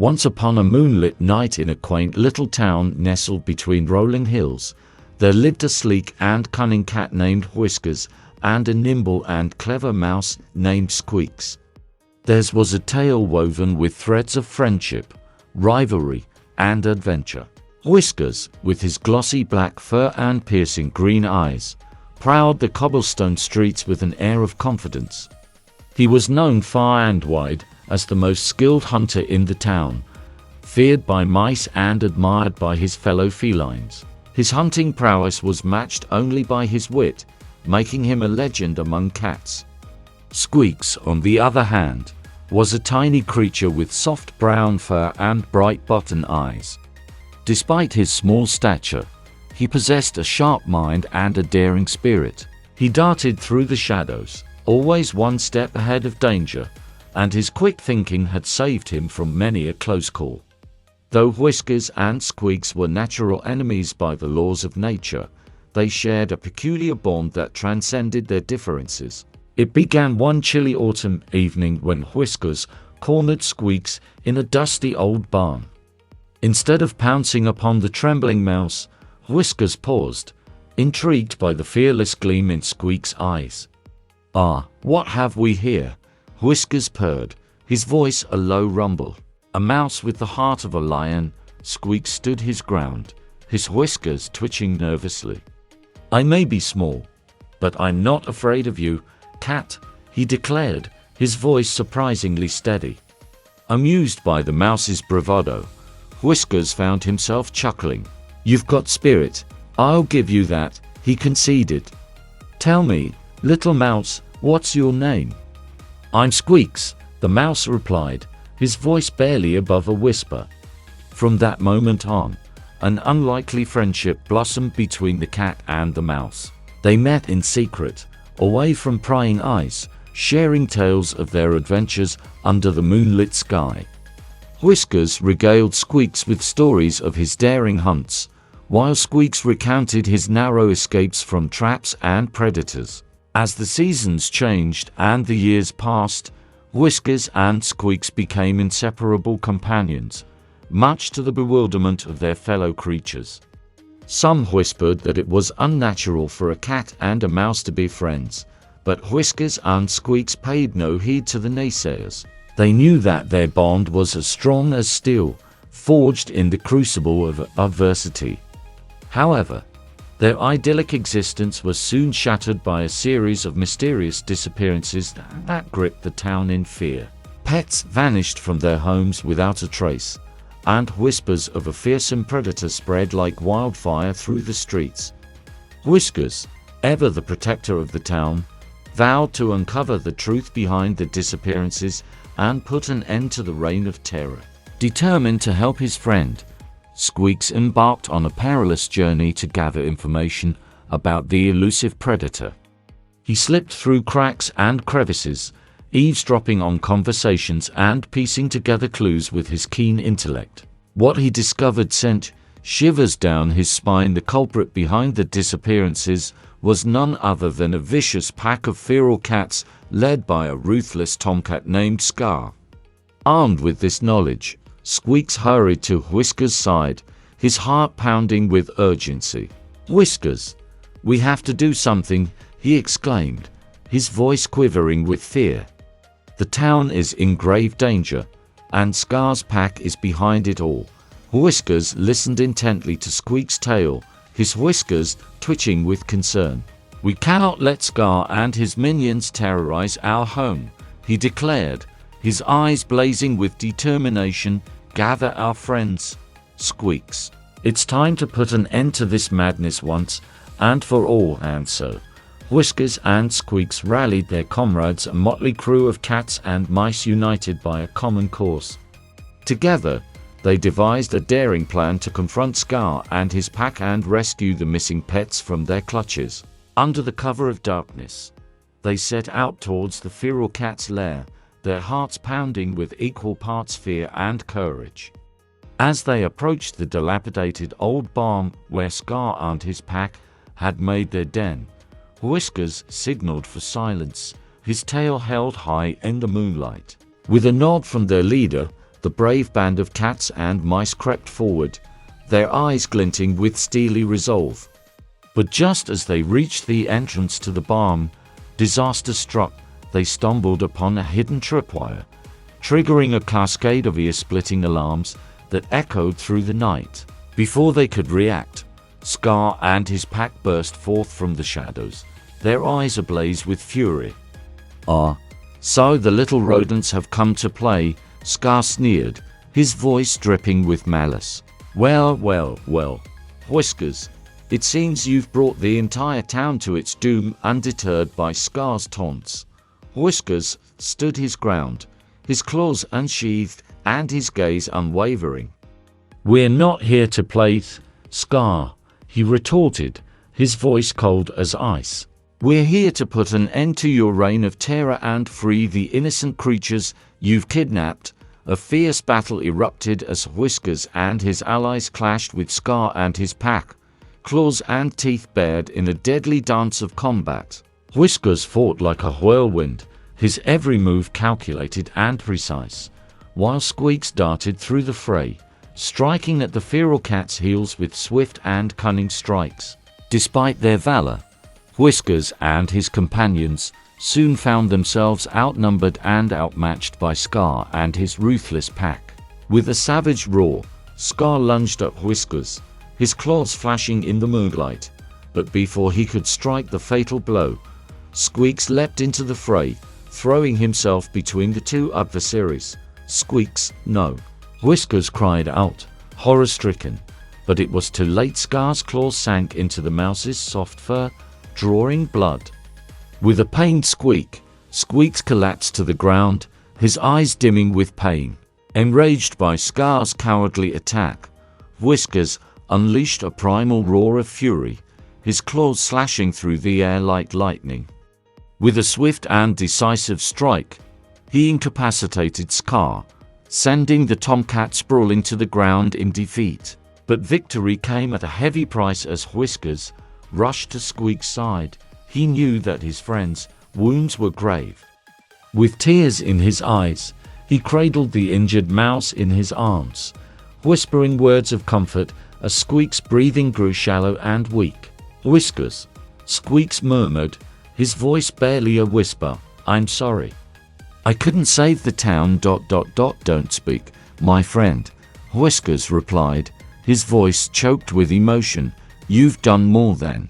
Once upon a moonlit night in a quaint little town nestled between rolling hills, there lived a sleek and cunning cat named Whiskers and a nimble and clever mouse named Squeaks. Theirs was a tale woven with threads of friendship, rivalry, and adventure. Whiskers, with his glossy black fur and piercing green eyes, prowled the cobblestone streets with an air of confidence. He was known far and wide as the most skilled hunter in the town, feared by mice and admired by his fellow felines. His hunting prowess was matched only by his wit, making him a legend among cats. Squeaks, on the other hand, was a tiny creature with soft brown fur and bright button eyes. Despite his small stature, he possessed a sharp mind and a daring spirit. He darted through the shadows, always one step ahead of danger, and his quick thinking had saved him from many a close call. Though Whiskers and Squeaks were natural enemies by the laws of nature, they shared a peculiar bond that transcended their differences. It began one chilly autumn evening when Whiskers cornered Squeaks in a dusty old barn. Instead of pouncing upon the trembling mouse, Whiskers paused, intrigued by the fearless gleam in Squeaks' eyes. "Ah, what have we here?" Whiskers purred, his voice a low rumble. A mouse with the heart of a lion, Squeaks stood his ground, his whiskers twitching nervously. "I may be small, but I'm not afraid of you, cat," he declared, his voice surprisingly steady. Amused by the mouse's bravado, Whiskers found himself chuckling. "You've got spirit, I'll give you that," he conceded. "Tell me, little mouse, what's your name?" "I'm Squeaks," the mouse replied, his voice barely above a whisper. From that moment on, an unlikely friendship blossomed between the cat and the mouse. They met in secret, away from prying eyes, sharing tales of their adventures under the moonlit sky. Whiskers regaled Squeaks with stories of his daring hunts, while Squeaks recounted his narrow escapes from traps and predators. As the seasons changed and the years passed, Whiskers and Squeaks became inseparable companions, much to the bewilderment of their fellow creatures. Some whispered that it was unnatural for a cat and a mouse to be friends, but Whiskers and Squeaks paid no heed to the naysayers. They knew that their bond was as strong as steel, forged in the crucible of adversity. However, their idyllic existence was soon shattered by a series of mysterious disappearances that gripped the town in fear. Pets vanished from their homes without a trace, and whispers of a fearsome predator spread like wildfire through the streets. Whiskers, ever the protector of the town, vowed to uncover the truth behind the disappearances and put an end to the reign of terror. Determined to help his friend, Squeaks embarked on a perilous journey to gather information about the elusive predator. He slipped through cracks and crevices, eavesdropping on conversations and piecing together clues with his keen intellect. What he discovered sent shivers down his spine. The culprit behind the disappearances was none other than a vicious pack of feral cats led by a ruthless tomcat named Scar. Armed with this knowledge, Squeaks hurried to Whiskers' side, his heart pounding with urgency. "Whiskers, we have to do something," he exclaimed, his voice quivering with fear. "The town is in grave danger, and Scar's pack is behind it all." Whiskers listened intently to Squeaks' tale, his whiskers twitching with concern. "We cannot let Scar and his minions terrorize our home," he declared, his eyes blazing with determination. "Gather our friends, Squeaks. It's time to put an end to this madness once and for all." And so, Whiskers and Squeaks rallied their comrades, a motley crew of cats and mice united by a common cause. Together, they devised a daring plan to confront Scar and his pack and rescue the missing pets from their clutches. Under the cover of darkness, they set out towards the feral cat's lair, their hearts pounding with equal parts fear and courage. As they approached the dilapidated old barn where Scar and his pack had made their den, Whiskers signaled for silence, his tail held high in the moonlight. With a nod from their leader, The brave band of cats and mice crept forward, their eyes glinting with steely resolve. But just as they reached the entrance to the barn, disaster struck. They stumbled upon a hidden tripwire, triggering a cascade of ear-splitting alarms that echoed through the night. Before they could react, Scar and his pack burst forth from the shadows, their eyes ablaze with fury. "Ah, so the little rodents have come to play," Scar sneered, his voice dripping with malice. Well, Whiskers, it seems you've brought the entire town to its doom." Undeterred by Scar's taunts, Whiskers stood his ground, his claws unsheathed and his gaze unwavering. "We're not here to play, Scar," he retorted, his voice cold as ice. "We're here to put an end to your reign of terror and free the innocent creatures you've kidnapped." A fierce battle erupted as Whiskers and his allies clashed with Scar and his pack, claws and teeth bared in a deadly dance of combat. Whiskers fought like a whirlwind, his every move calculated and precise, while Squeaks darted through the fray, striking at the feral cat's heels with swift and cunning strikes. Despite their valor, Whiskers and his companions soon found themselves outnumbered and outmatched by Scar and his ruthless pack. With a savage roar, Scar lunged at Whiskers, his claws flashing in the moonlight. But before he could strike the fatal blow, Squeaks leapt into the fray, throwing himself between the two adversaries. "Squeaks, no!" Whiskers cried out, horror-stricken, but it was too late. Scar's claws sank into the mouse's soft fur, drawing blood. With a pained squeak, Squeaks collapsed to the ground, his eyes dimming with pain. Enraged by Scar's cowardly attack, Whiskers unleashed a primal roar of fury, his claws slashing through the air like lightning. With a swift and decisive strike, he incapacitated Scar, sending the tomcat sprawling to the ground in defeat. But victory came at a heavy price as Whiskers rushed to Squeak's side. He knew that his friend's wounds were grave. With tears in his eyes, he cradled the injured mouse in his arms, whispering words of comfort as Squeak's breathing grew shallow and weak. "Whiskers," Squeaks murmured, his voice barely a whisper, "I'm sorry. I couldn't save the town. Don't speak, my friend," Whiskers replied, his voice choked with emotion. "You've done more than."